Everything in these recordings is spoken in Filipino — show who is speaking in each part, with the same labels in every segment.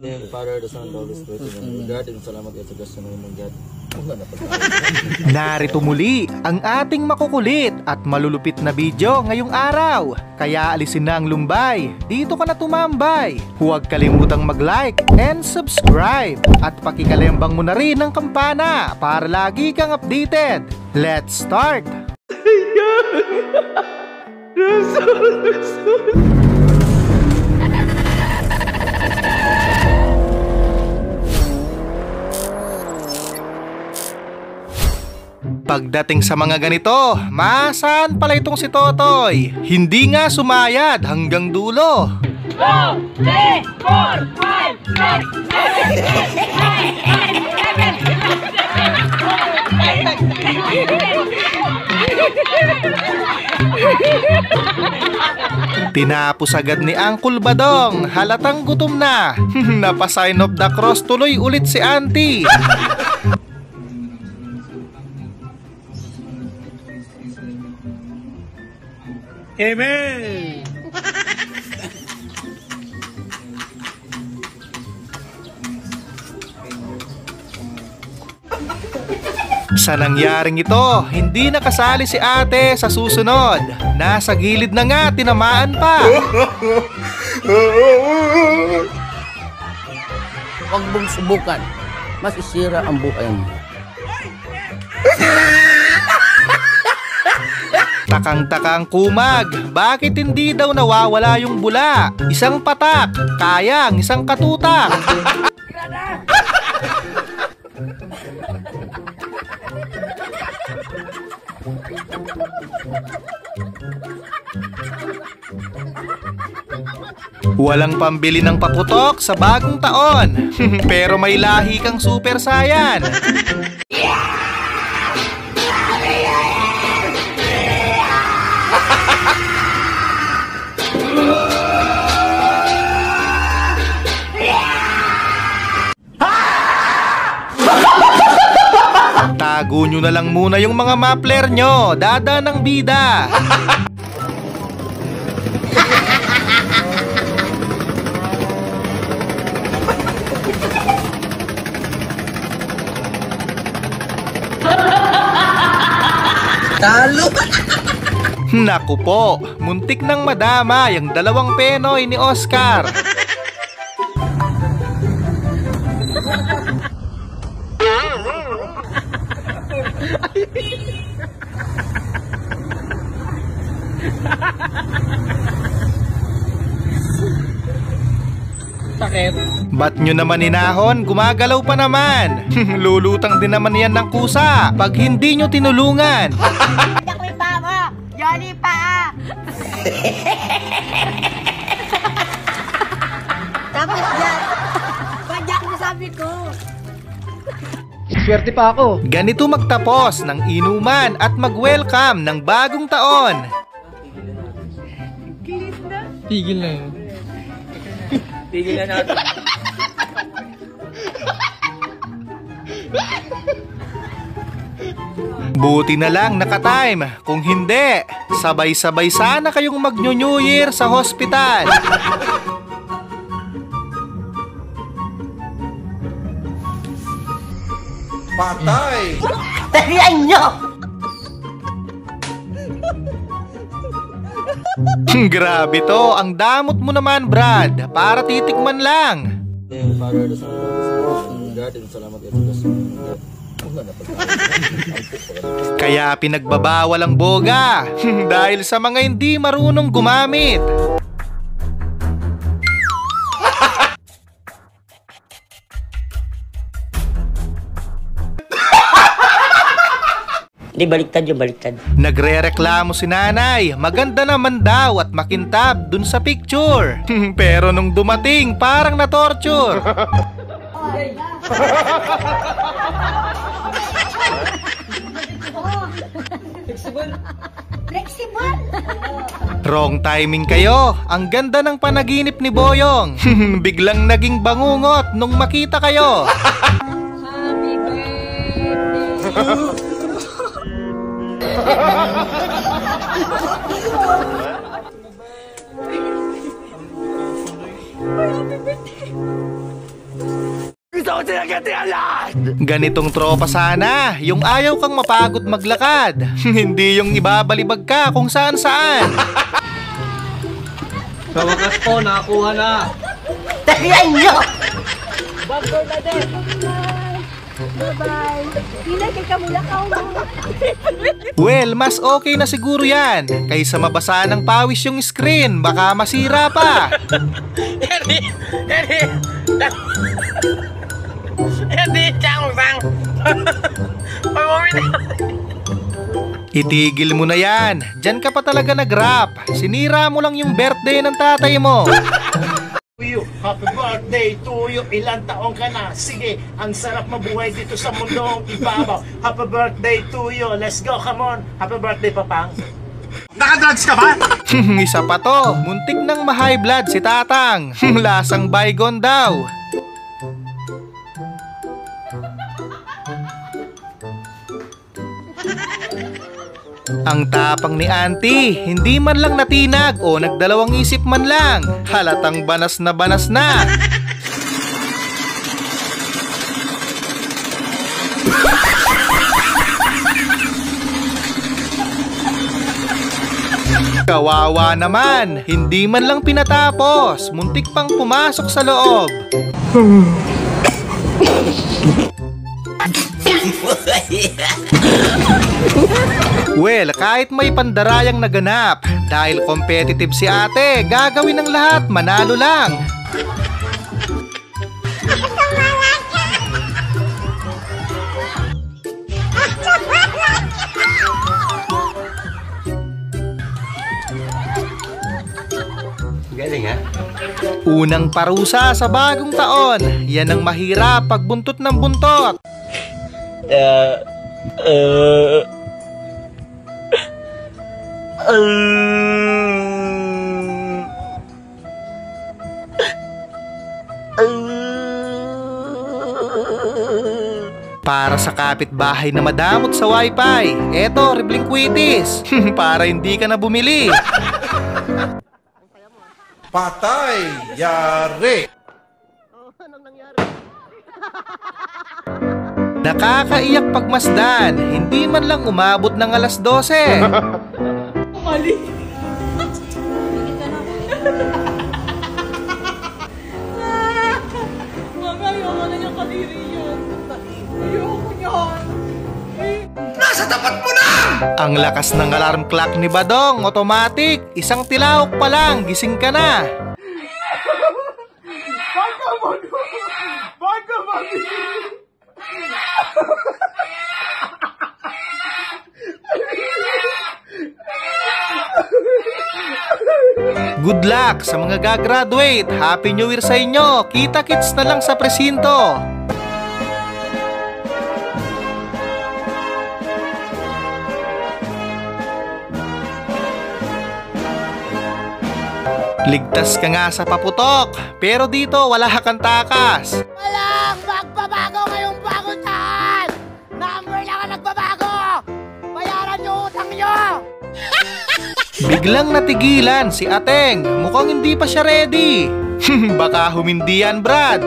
Speaker 1: Name Father, the Son, the Holy Spirit, and God, and salamat at sa Diyos ng God.
Speaker 2: Narito muli ang ating makukulit at malulupit na video ngayong araw. Kaya alisin na ang lumbay, dito ka na tumambay. Huwag kalimutang mag-like and subscribe. At pakikalembang mo na rin ang kampana para lagi kang updated. Let's start! Pagdating sa mga ganito, masaan pala itong si Totoy? Hindi nga sumayad hanggang dulo.
Speaker 3: 2, 3, 4, 5, 6, 7, 8, 9.
Speaker 2: Tinapos agad ni Uncle Badong, halatang gutom na. Napa-sign of the cross tuloy ulit si Auntie.
Speaker 4: Amen!
Speaker 2: Sa nangyaring ito, hindi nakasali si ate sa susunod. Nasa gilid na nga, tinamaan pa.
Speaker 1: Huwag mong subukan, masisira ang buhay mo.
Speaker 2: Takang-takang kumag, bakit hindi daw nawawala yung bula? Isang patak, kayang isang katutak. Walang pambili ng paputok sa bagong taon. Pero may lahi kang super saiyan. Tago nyo na lang muna yung mga mapler nyo. Dada ng bida.
Speaker 1: Talo!
Speaker 2: Naku po, muntik nang madama yung dalawang penoy ni Oscar.
Speaker 4: Takip.
Speaker 2: Ba't nyo naman inahon? Gumagalaw pa naman. Lulutang din naman yan ng kusa pag hindi nyo tinulungan.
Speaker 3: Pagyak may paa! Yali paa! Tapos yan! Pagyak mo sabi ko!
Speaker 4: Swerte pa ako.
Speaker 2: Ganito magtapos ng inuman at mag-welcome ng bagong taon.
Speaker 4: Tigil na yun. Tigil na natin.
Speaker 2: Buti na lang naka-time. Kung hindi, sabay-sabay sana kayong mag-New Year sa hospital.
Speaker 1: Patay!
Speaker 3: Tarihan nyo!
Speaker 2: Grabe to, ang damot mo naman Brad. Para titikman lang.
Speaker 1: Name Father, the Son, the Holy Spirit, and God, and salamat at sa Diyos ng God.
Speaker 2: Kaya pinagbabawal ang boga. Dahil sa mga hindi marunong gumamit.
Speaker 5: Di baliktad yung baliktad.
Speaker 2: Nagre-reklamo si nanay. Maganda naman daw at makintab dun sa picture. Pero nung dumating, parang na-torture.
Speaker 3: Flexible!
Speaker 2: Wrong timing kayo. Ang ganda ng panaginip ni Boyong. Biglang naging bangungot nung makita kayo.
Speaker 3: Happy birthday!
Speaker 2: Ganitong tropa sana, yung ayaw kang mapagod maglakad. Hindi yung ibabalibag ka kung saan saan.
Speaker 4: Sa wakas po, nakakuha na.
Speaker 3: Tahiyan nyo! Bye-bye na din. Bye-bye. Hindi kay Kamulakaw mo.
Speaker 2: Well, mas okay na siguro yan. Kaysa mabasa ng pawis yung screen, baka masira pa. Itigil mo na yan. Diyan ka pa talaga nag-rap. Sinira mo lang yung birthday ng tatay mo.
Speaker 5: Happy birthday to you. Ilang taong ka na? Sige, ang sarap mabuhay dito sa mundong ibabaw. Happy birthday to you. Let's go, come on. Happy birthday, Papang. Nakadrugs ka ba?
Speaker 2: Isa pa to. Muntik nang ma-high blood si Tatang. Lasang bygone daw. Ang tapang ni Auntie, hindi man lang natinag o nagdalawang isip man lang. Halatang banas na banas na. Kawawa naman, hindi man lang pinatapos. Muntik pang pumasok sa loob. Well, kahit may pandarayang naganap, dahil competitive si ate, gagawin ng lahat, manalo lang.
Speaker 1: Galing ha?
Speaker 2: Unang parusa sa bagong taon, yan ang mahirap pag buntot ng buntot. Para sa kapitbahay na madamot sa wifi, eto, Riblingquitis. Para hindi ka na bumili.
Speaker 6: Patay! Yari!
Speaker 2: Nakakaiyak pagmasdan, hindi man lang umabot ng alas 12.
Speaker 3: Mali. Mga ayoko na yung kadiri yun. Ayoko yan.
Speaker 6: Nasa tapat mo na!
Speaker 2: Ang lakas ng alarm clock ni Badong, automatic. Isang tilawok pa lang, gising ka na. Good luck sa mga gagraduate. Happy New Year sa inyo. Kita-kits na lang sa presinto. Ligtas ka nga sa paputok, pero dito wala kang takas.
Speaker 3: Walang magbabago ngayong bagong taon! Number lang ang nagbabago! Bayaran niyo utang niyo!
Speaker 2: Biglang natigilan si Ateng. Mukhang hindi pa siya ready. Baka humindi yan, Brad.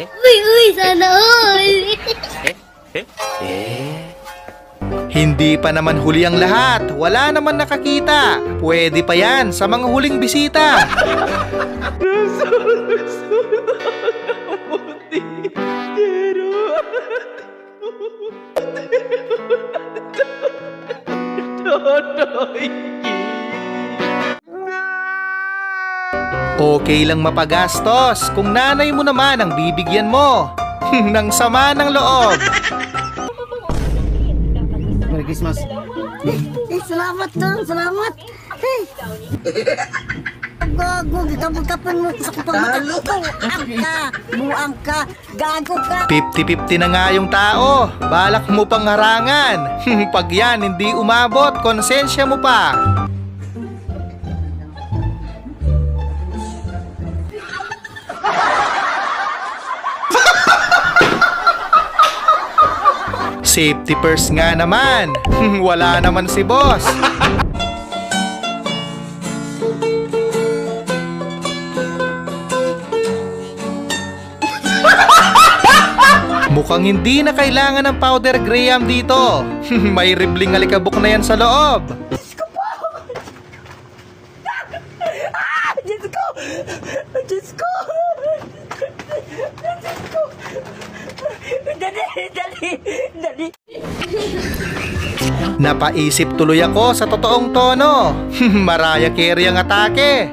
Speaker 3: Uy, sana all!
Speaker 2: Hindi pa naman huli ang lahat. Wala naman nakakita. Pwede pa yan sa mga huling bisita. Okay lang mapagastos kung nanay mo naman ang bibigyan mo. Nang sama ng loob.
Speaker 1: Merry Christmas.
Speaker 3: Salamat to, salamat! Gago, gigabag-kapan mo sa kapamata ko! Buang ka, gago ka!
Speaker 2: 50-50 na nga yung tao. Balak mo pang harangan. Pag yan hindi umabot, konsensya mo pa. Safety first nga naman. Wala naman si boss. Mukhang hindi na kailangan ng powder Graham dito. May ribling alikabok na yan sa loob.
Speaker 3: Diyos ko! Diyos ko! Diyos ko! Dali!
Speaker 2: Napaisip tuloy ako sa totoong tono. Mariah Carey ang atake.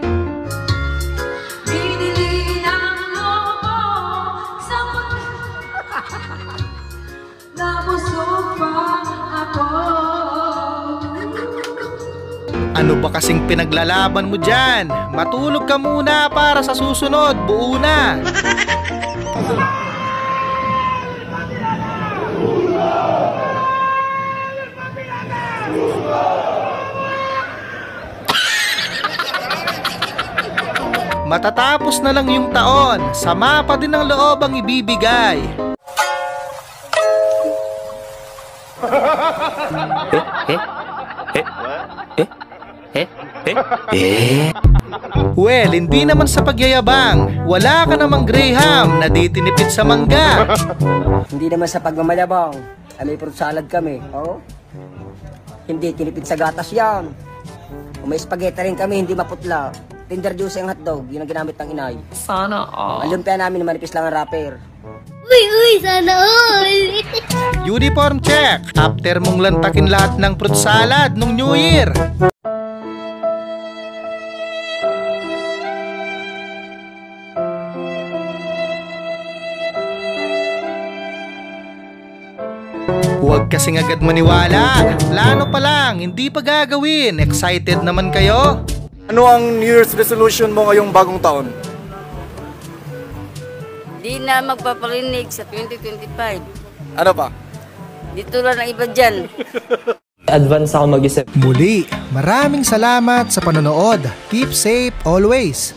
Speaker 2: Ano ba kasing pinaglalaban mo dyan? Matulog ka muna para sa susunod, buo na. Matatapos na lang yung taon, sama pa din ng loob ang ibibigay. Well, hindi naman sa pagyayabang. Wala ka namang Graham na di tinipid sa mangga.
Speaker 7: Hindi naman sa pagmamayabang. May fruit salad kami. Oh. Hindi tinipid sa gatas yan. Kung may spaghetti rin kami, hindi maputla. Tender juice ang hotdog, yun ang ginamit ng inay.
Speaker 8: Sana all.
Speaker 7: Ang lumpia namin, manipis lang ang wrapper.
Speaker 3: Uy, sana all!
Speaker 2: Uniform check. After mong lantakin lahat ng fruit salad nung New Year. Huwag kasing agad maniwala. Plano pa lang, hindi pa gagawin. Excited naman kayo?
Speaker 9: Ano ang New Year's resolution mo ngayong bagong taon?
Speaker 10: Di na magpaparinig sa 2025.
Speaker 9: Ano pa?
Speaker 10: Dito lang ang iba dyan.
Speaker 4: Advance ako mag-isip.
Speaker 2: Muli, maraming salamat sa panonood. Keep safe always.